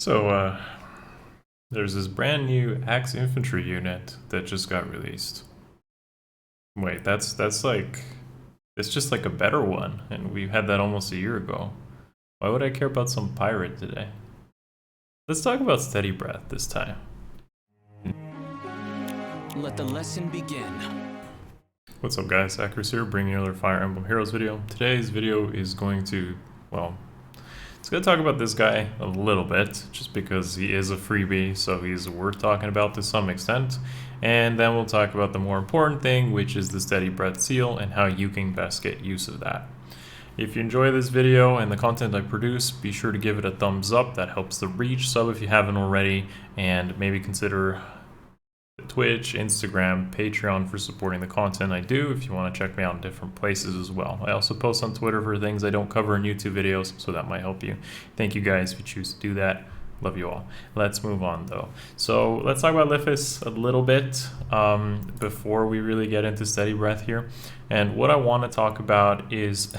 So, there's this brand new Axe infantry unit that just got released. Wait, that's like, it's just like a better one, and we had that almost a year ago. Why would I care about some pirate today? Let's talk about Steady Breath this time. Let the lesson begin. What's up guys, Akariss here, bringing you another Fire Emblem Heroes video. Today's video is going to, well, it's going to talk about this guy a little bit, just because he is a freebie, so he's worth talking about to some extent. And then we'll talk about the more important thing, which is the Steady Breath seal and how you can best get use of that. If you enjoy this video and the content I produce, be sure to give it a thumbs up. That helps the reach. Sub if you haven't already, and maybe consider Twitch, Instagram, Patreon for supporting the content I do if you want to check me out in different places as well. I also post on Twitter for things I don't cover in YouTube videos, so that might help you. Thank you guys if you choose to do that. Love you all. Let's move on though. So let's talk about Lifis a little bit before we really get into Steady Breath here. And what I want to talk about is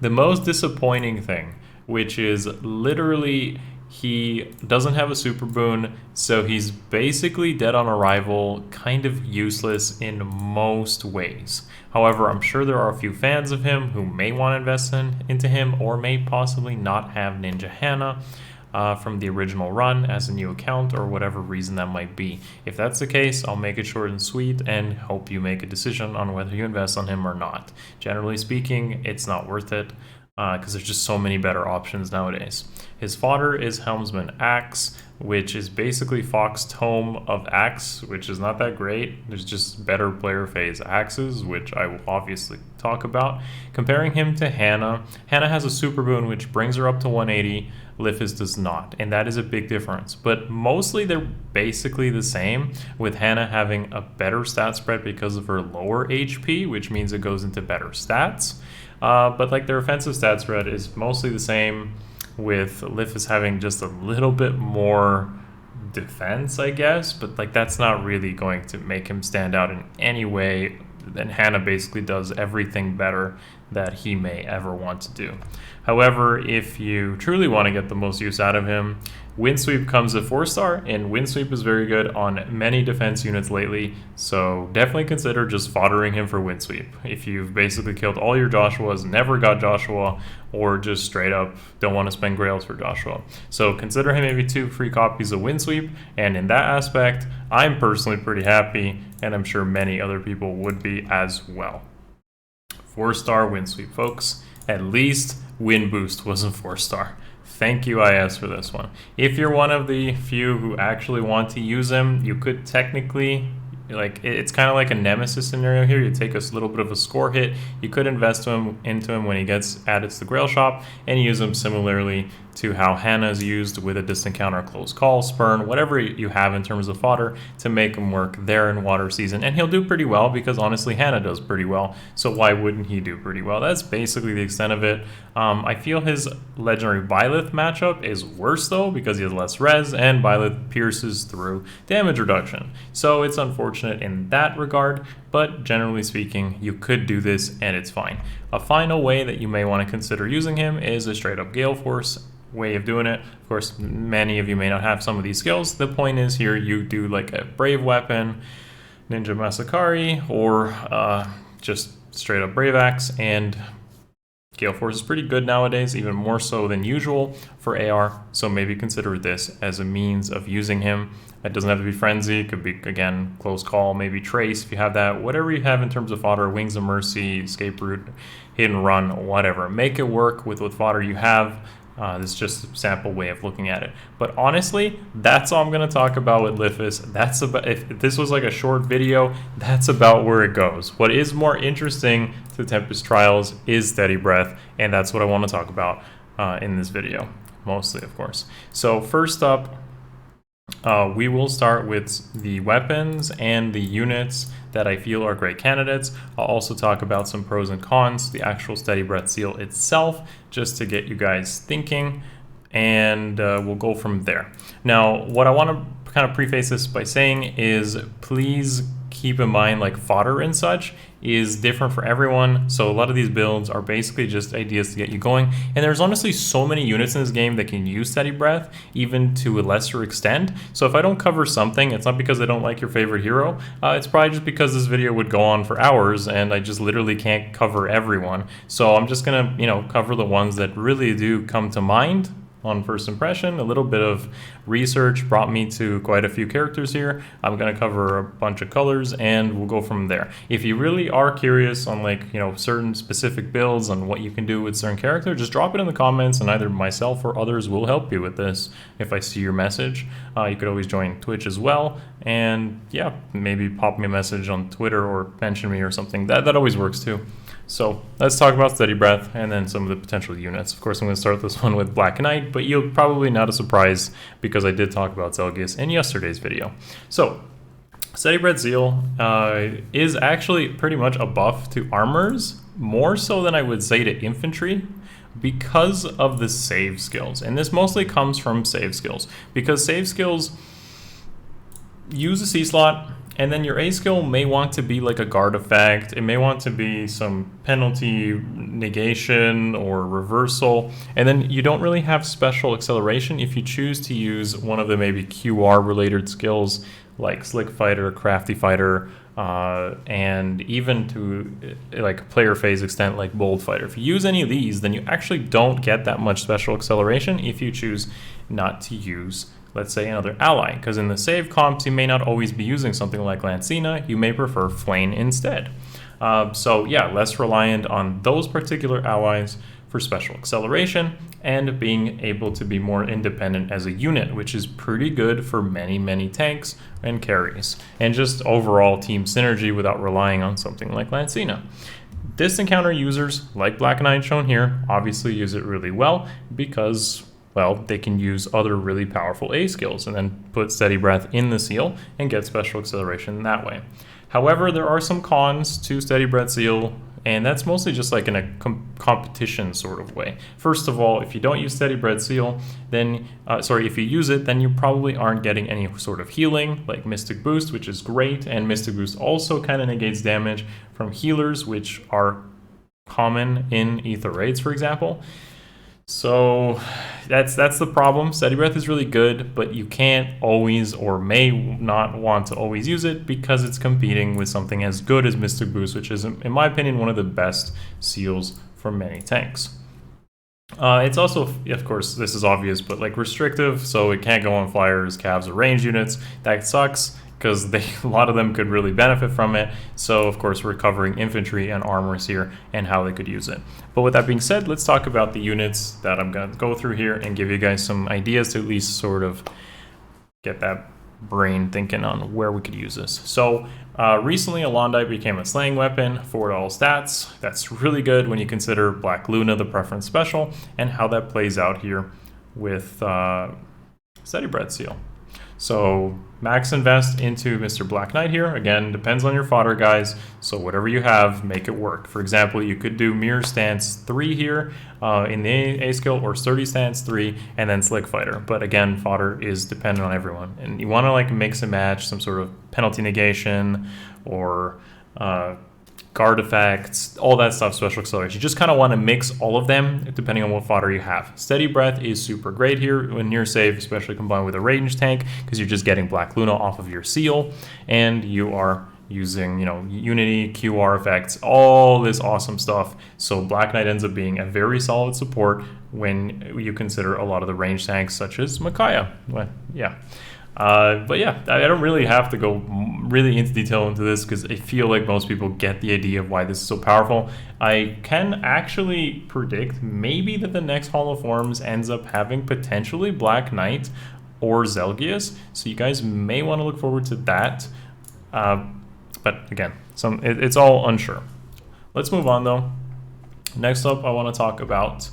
the most disappointing thing, which is literally he doesn't have a super boon, so he's basically dead on arrival, kind of useless in most ways. However, I'm sure there are a few fans of him who may want to invest into him, or may possibly not have Ninja Hannah from the original run as a new account, or whatever reason that might be. If that's the case, I'll make it short and sweet and hope you make a decision on whether you invest on him or not. Generally speaking, it's not worth it, because there's just so many better options nowadays. His fodder is Helmsman Axe, which is basically Fox Tome of Axe, which is not that great. There's just better player phase axes, which I will obviously talk about. Comparing him to Hannah, Hannah has a super boon which brings her up to 180, Lifis does not, and that is a big difference. But mostly they're basically the same, with Hannah having a better stat spread because of her lower HP, which means it goes into better stats. But like their offensive stat spread is mostly the same, with Lifis having just a little bit more defense, I guess, but like that's not really going to make him stand out in any way. And Hannah basically does everything better that he may ever want to do. However, if you truly want to get the most use out of him, Windsweep comes at 4-star, and Windsweep is very good on many defense units lately, so definitely consider just foddering him for Windsweep. If you've basically killed all your Joshuas, never got Joshua, or just straight up don't want to spend Grails for Joshua. So consider him maybe 2 free copies of Windsweep, and in that aspect, I'm personally pretty happy, and I'm sure many other people would be as well. 4-star Windsweep, folks. At least Wind Boost wasn't 4-star. Thank you, IS, for this one. If you're one of the few who actually want to use him, you could technically, like, it's kind of like a Nemesis scenario here. You take a little bit of a score hit. You could invest into him when he gets added to the Grail Shop, and use him similarly to how Hannah is used, with a distant counter, close call, spurn, whatever you have in terms of fodder, to make him work there in water season. And he'll do pretty well, because honestly Hannah does pretty well, so why wouldn't he do pretty well? That's basically the extent of it. I feel his legendary Byleth matchup is worse though, because he has less res, and Byleth pierces through damage reduction. So it's unfortunate in that regard, but generally speaking, you could do this and it's fine. A final way that you may want to consider using him is a straight up Gale Force way of doing it. Of course, many of you may not have some of these skills. The point is here, you do like a Brave Weapon, Ninja Masakari, or just straight up Brave Axe, and Gale Force is pretty good nowadays, even more so than usual for AR, so maybe consider this as a means of using him. It doesn't have to be Frenzy, it could be, again, Close Call, maybe Trace if you have that, whatever you have in terms of fodder, Wings of Mercy, Escape Route, Hidden Run, whatever. Make it work with what fodder you have. This is just a sample way of looking at it. But honestly, that's all I'm going to talk about with Lifis. That's about, if this was like a short video, that's about where it goes. What is more interesting to Tempest Trials is Steady Breath, and that's what I want to talk about in this video, mostly, of course. So first up, we will start with the weapons and the units that I feel are great candidates. I'll also talk about some pros and cons, the actual Steady Breath seal itself, just to get you guys thinking, and we'll go from there. Now, what I want to kind of preface this by saying is, please keep in mind, like fodder and such, is different for everyone. So a lot of these builds are basically just ideas to get you going. And there's honestly so many units in this game that can use steady breath, even to a lesser extent. So if I don't cover something, it's not because I don't like your favorite hero. It's probably just because this video would go on for hours and I just literally can't cover everyone. So I'm just gonna, cover the ones that really do come to mind on first impression. A little bit of research brought me to quite a few characters here. I'm going to cover a bunch of colors and we'll go from there. If you really are curious on certain specific builds on what you can do with certain character, just drop it in the comments and either myself or others will help you with this if I see your message. You could always join Twitch as well, and yeah, maybe pop me a message on Twitter or mention me or something. That always works too. So let's talk about steady breath and then some of the potential units. Of course, I'm going to start this one with Black Knight, but you'll probably not a surprise because I did talk about Zelgius in yesterday's video. So steady breath Zeal is actually pretty much a buff to armors, more so than I would say to infantry, because of the save skills. And this mostly comes from save skills, because save skills use a C slot, and then your A skill may want to be like a guard effect. It may want to be some penalty negation or reversal. And then you don't really have special acceleration if you choose to use one of the maybe QR related skills like Slick Fighter, Crafty Fighter, and even to like player phase extent like Bold Fighter. If you use any of these, then you actually don't get that much special acceleration if you choose not to use, let's say, another ally, because in the save comps you may not always be using something like Lancina. You may prefer Flayn instead. So yeah, less reliant on those particular allies for special acceleration and being able to be more independent as a unit, which is pretty good for many tanks and carries, and just overall team synergy without relying on something like Lancina. Distant counter users like Black Knight shown here obviously use it really well because, well, they can use other really powerful A skills and then put steady breath in the seal and get special acceleration that way. However, there are some cons to steady breath seal, and that's mostly just like in a competition sort of way. First of all, if you don't use steady breath seal, then, if you use it, then you probably aren't getting any sort of healing, like Mystic Boost, which is great, and Mystic Boost also kind of negates damage from healers, which are common in Ether Raids, for example. So that's the problem. Steady breath is really good, but you can't always or may not want to always use it because it's competing with something as good as Mystic Boost, which is, in my opinion, one of the best seals for many tanks. It's also, of course, this is obvious, but like restrictive, so it can't go on flyers, calves, or range units. That sucks, because a lot of them could really benefit from it. So of course we're covering infantry and armors here and how they could use it. But with that being said, let's talk about the units that I'm going to go through here and give you guys some ideas to at least sort of get that brain thinking on where we could use this. So recently Alondite became a slaying weapon for all stats. That's really good when you consider Black Luna the preference special and how that plays out here with Steady Breath Seal. So max invest into Mr. Black Knight here. Again, depends on your fodder, guys. So whatever you have, make it work. For example, you could do Mirror Stance 3 here in the A skill, or Sturdy Stance 3, and then Slick Fighter. But again, fodder is dependent on everyone. And you want to like mix and match some sort of penalty negation or guard effects, all that stuff, special acceleration. You just kind of want to mix all of them depending on what fodder you have. Steady breath is super great here when near save, especially combined with a range tank, because you're just getting Black Luna off of your seal, and you are using, Unity, QR effects, all this awesome stuff. So Black Knight ends up being a very solid support when you consider a lot of the range tanks such as Micaiah. Well, yeah. But yeah, I don't really have to go really into detail into this because I feel like most people get the idea of why this is so powerful. I can actually predict maybe that the next Hall of Forms ends up having potentially Black Knight or Zelgius, so you guys may want to look forward to that. But again, it's all unsure. Let's move on though. Next up, I want to talk about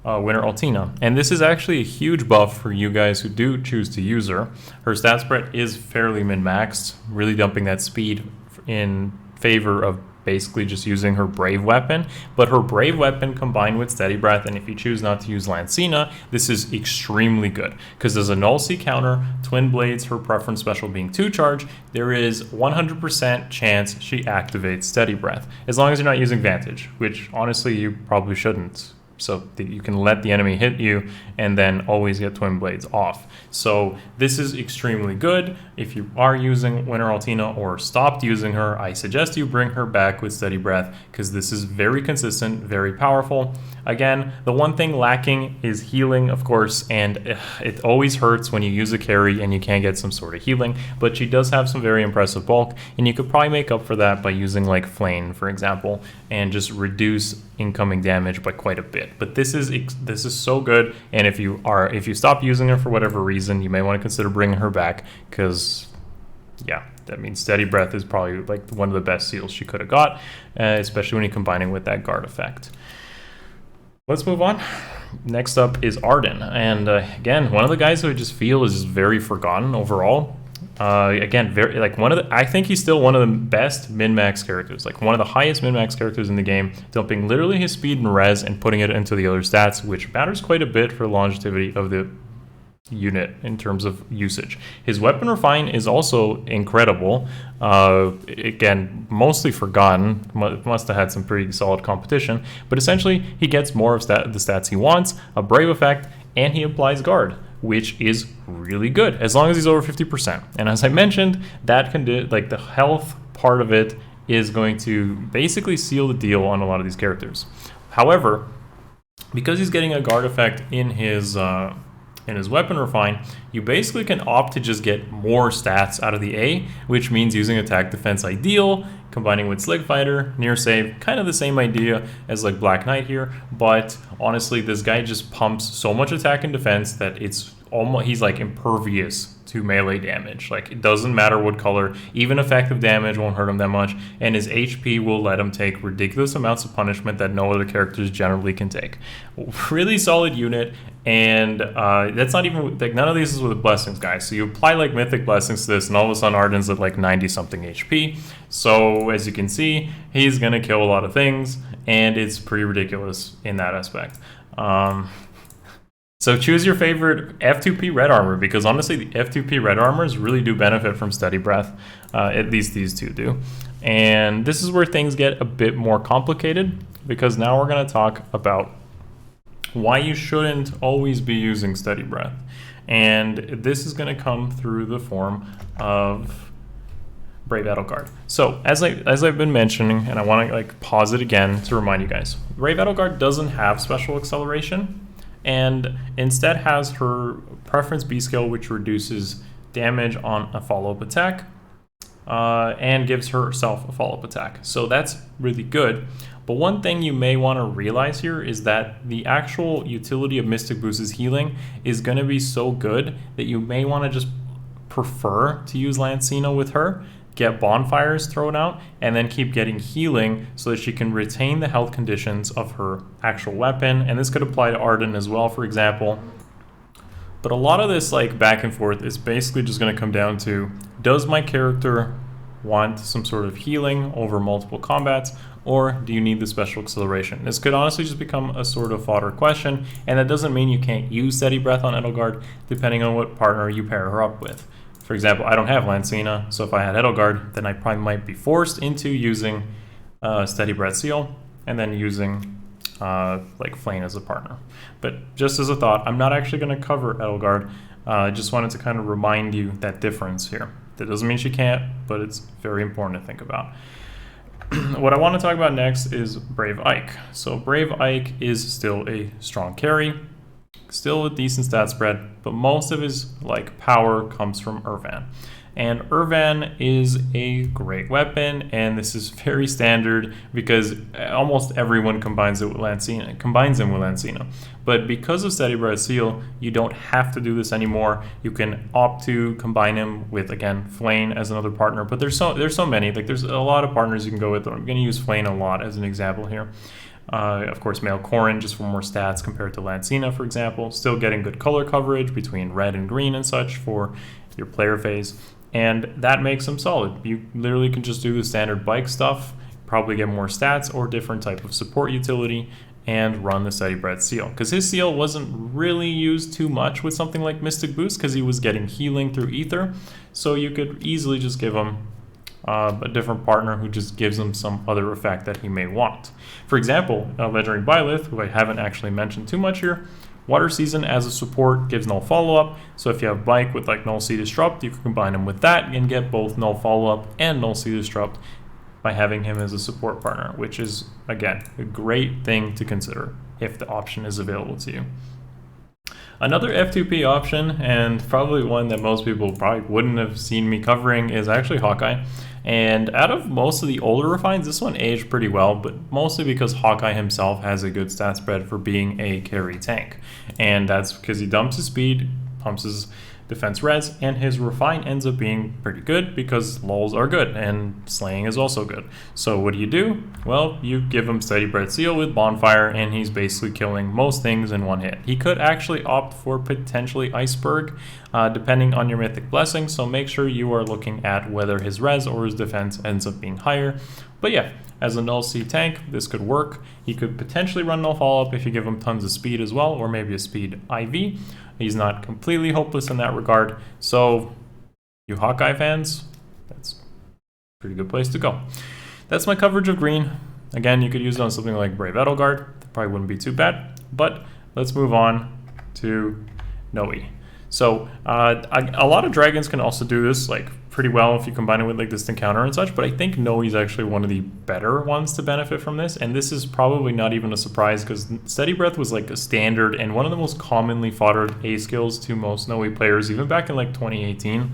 Winter Altina, and this is actually a huge buff for you guys who do choose to use her. Her stat spread is fairly min-maxed, really dumping that speed in favor of basically just using her Brave weapon, but her Brave weapon combined with Steady Breath, and if you choose not to use Lancina, this is extremely good, because there's a Null C counter, Twin Blades, her preference special being 2 charge, there is 100% chance she activates Steady Breath, as long as you're not using Vantage, which honestly you probably shouldn't. So that you can let the enemy hit you and then always get Twin Blades off. So this is extremely good. If you are using Winter Altina or stopped using her, I suggest you bring her back with Steady Breath, because this is very consistent, very powerful. Again, the one thing lacking is healing, of course, and it always hurts when you use a carry and you can't get some sort of healing, but she does have some very impressive bulk, and you could probably make up for that by using like Flame, for example, and just reduce incoming damage by quite a bit. But this is so good, and if you stop using her for whatever reason, you may want to consider bringing her back, because yeah, that means Steady Breath is probably like one of the best seals she could have got, especially when you're combining with that guard effect. Let's move on. Next up is Arden, and again, one of the guys who I just feel is very forgotten overall. Again, very like I think he's still one of the best min-max characters, like one of the highest min-max characters in the game, dumping literally his speed and res and putting it into the other stats, which matters quite a bit for longevity of the unit in terms of usage. His weapon refine is also incredible. Again, mostly forgotten, must have had some pretty solid competition, but essentially he gets more of the stats he wants, a Brave effect, and he applies guard, which is really good as long as he's over 50%. And as I mentioned, that can do, like, the health part of it is going to basically seal the deal on a lot of these characters. However, because he's getting a guard effect in his weapon refine, you basically can opt to just get more stats out of the A, which means using attack defense ideal, combining with Slig Fighter, near save, kind of the same idea as like Black Knight here, but honestly this guy just pumps so much attack and defense that it's almost, he's like impervious to melee damage. Like, it doesn't matter what color, even effective damage won't hurt him that much, and his HP will let him take ridiculous amounts of punishment that no other characters generally can take. Really solid unit, and that's not even, like, none of these is with blessings, guys. So you apply like mythic blessings to this, and all of a sudden Arden's at like 90 something HP. So as you can see, he's gonna kill a lot of things, and it's pretty ridiculous in that aspect. So choose your favorite F2P red armor, because honestly the F2P red armors really do benefit from Steady Breath, at least these two do. And this is where things get a bit more complicated, because now we're going to talk about why you shouldn't always be using Steady Breath. And this is going to come through the form of Brave Edelgard. So as I've been mentioning, and I want to like pause it again to remind you guys, Brave Edelgard doesn't have special acceleration, and instead has her preference B skill, which reduces damage on a follow-up attack, and gives herself a follow-up attack. So that's really good. But one thing you may want to realize here is that the actual utility of Mystic Boost's healing is going to be so good that you may want to just prefer to use Lancina with her, get bonfires thrown out, and then keep getting healing so that she can retain the health conditions of her actual weapon. And this could apply to Arden as well, for example. But a lot of this like back and forth is basically just going to come down to, does my character want some sort of healing over multiple combats, or do you need the special acceleration? This could honestly just become a sort of fodder question, and that doesn't mean you can't use Steady Breath on Edelgard depending on what partner you pair her up with. For example, I don't have Lancina, so if I had Edelgard, then I probably might be forced into using Steady Breath Seal, and then using like Flame as a partner. But just as a thought, I'm not actually going to cover Edelgard. I just wanted to kind of remind you that difference here. That doesn't mean she can't, but it's very important to think about. What I want to talk about next is Brave Ike. So Brave Ike is still a strong carry, still a decent stat spread, but most of his like power comes from Irvan. And Irvan is a great weapon, and this is very standard because almost everyone combines him with Lancina. But because of Steady Breath Seal, you don't have to do this anymore. You can opt to combine him with, again, Flame as another partner. But there's so many. Like, there's a lot of partners you can go with. I'm going to use Flame a lot as an example here. Of course, Male Corrin just for more stats compared to Lancina, for example. Still getting good color coverage between red and green and such for your player phase. And that makes them solid. You literally can just do the standard bike stuff, probably get more stats or different type of support utility and run the Steady Breath seal. Because his seal wasn't really used too much with something like Mystic Boost because he was getting healing through Ether. So you could easily just give him a different partner who just gives him some other effect that he may want. For example, Legendary Byleth, who I haven't actually mentioned too much here, Water Season as a support gives null follow-up, so if you have Bike with like null C Disrupt, you can combine him with that and get both null follow-up and null C Disrupt by having him as a support partner, which is, again, a great thing to consider if the option is available to you. Another F2P option, and probably one that most people probably wouldn't have seen me covering, is actually Hawkeye. And out of most of the older refines, this one aged pretty well, but mostly because Hawkeye himself has a good stat spread for being a carry tank. And that's because he dumps his speed, pumps his defense res, and his refine ends up being pretty good because lulls are good and slaying is also good. So what do? Well, you give him Steady Breath Seal with Bonfire and he's basically killing most things in one hit. He could actually opt for potentially Iceberg depending on your Mythic Blessing, so make sure you are looking at whether his res or his defense ends up being higher. But yeah, as a null C tank, this could work. He could potentially run null follow-up if you give him tons of speed as well, or maybe a speed IV. He's not completely hopeless in that regard. So, you Hawkeye fans, that's a pretty good place to go. That's my coverage of green. Again, you could use it on something like Brave Edelgard. Probably wouldn't be too bad. But let's move on to Nowi. So, a lot of dragons can also do this like pretty well if you combine it with like Distant Counter and such, but I think Nowi is actually one of the better ones to benefit from this, and this is probably not even a surprise because Steady Breath was like a standard and one of the most commonly foddered A skills to most Nowi players, even back in like 2018.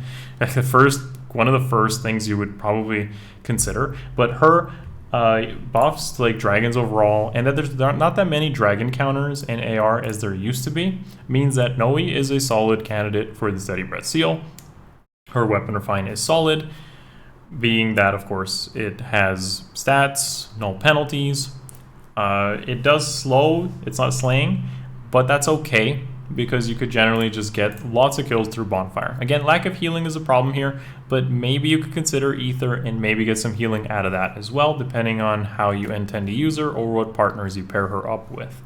One of the first things you would probably consider, but her buffs to like dragons overall, and that there's not that many dragon counters in AR as there used to be, means that Nowi is a solid candidate for the Steady Breath seal. Her weapon refine is solid, being that of course it has stats, null penalties. It does slow, it's not slaying, but that's okay because you could generally just get lots of kills through Bonfire. Again, lack of healing is a problem here, but maybe you could consider Ether and maybe get some healing out of that as well, depending on how you intend to use her or what partners you pair her up with.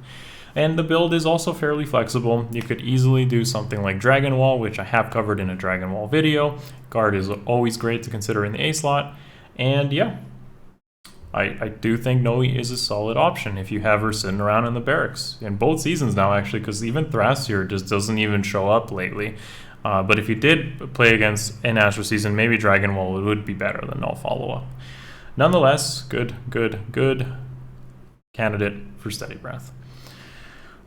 And the build is also fairly flexible. You could easily do something like Dragon Wall, which I have covered in a Dragon Wall video. Guard is always great to consider in the A slot. And yeah, I do think Nowi is a solid option if you have her sitting around in the barracks. In both seasons now, actually, because even Thrasir just doesn't even show up lately. But if you did play against an Astro season, maybe Dragon Wall would be better than Null Follow-Up. Nonetheless, good candidate for Steady Breath.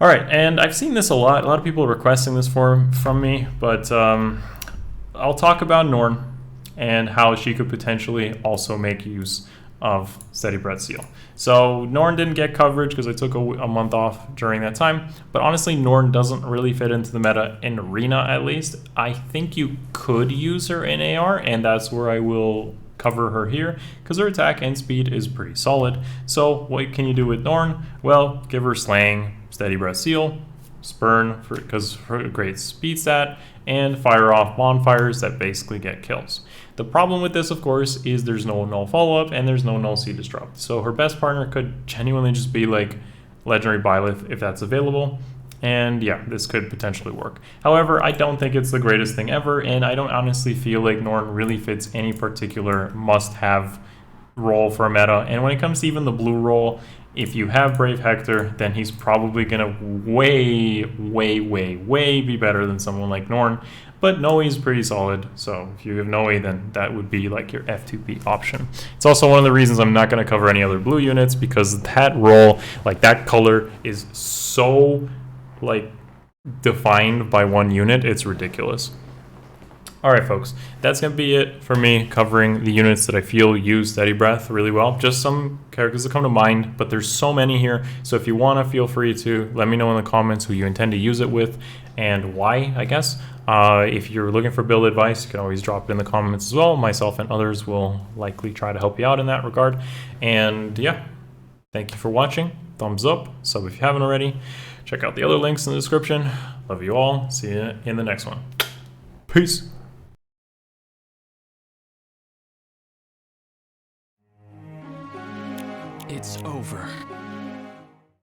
All right, and I've seen this a lot. A lot of people are requesting this from me, but I'll talk about Norne and how she could potentially also make use of Steady Breath Seal. So Norne didn't get coverage because I took a month off during that time, but honestly Norne doesn't really fit into the meta in Arena at least. I think you could use her in AR, and that's where I will cover her here because her attack and speed is pretty solid. So what can you do with Norne? Well, give her Slaying, Steady Breath Seal, Spurn because her great speed stat, and fire off bonfires that basically get kills. The problem with this, of course, is there's no null follow-up and there's no null C Disrupt. So her best partner could genuinely just be like Legendary Byleth if that's available. And yeah, this could potentially work. However, I don't think it's the greatest thing ever, and I don't honestly feel like Norne really fits any particular must-have role for a meta. And when it comes to even the blue role, if you have Brave Hector, then he's probably gonna way be better than someone like Norne. But Nowi is pretty solid, so if you have Nowi, then that would be like your F2P option. It's also one of the reasons I'm not gonna cover any other blue units, because that role, like that color, is so like defined by one unit, it's ridiculous. Alright folks, that's going to be it for me covering the units that I feel use Steady Breath really well. Just some characters that come to mind, but there's so many here, so if you want to, feel free to let me know in the comments who you intend to use it with and why, I guess. If you're looking for build advice, you can always drop it in the comments as well. Myself and others will likely try to help you out in that regard. And yeah, thank you for watching. Thumbs up, sub if you haven't already. Check out the other links in the description. Love you all. See you in the next one. Peace. It's over.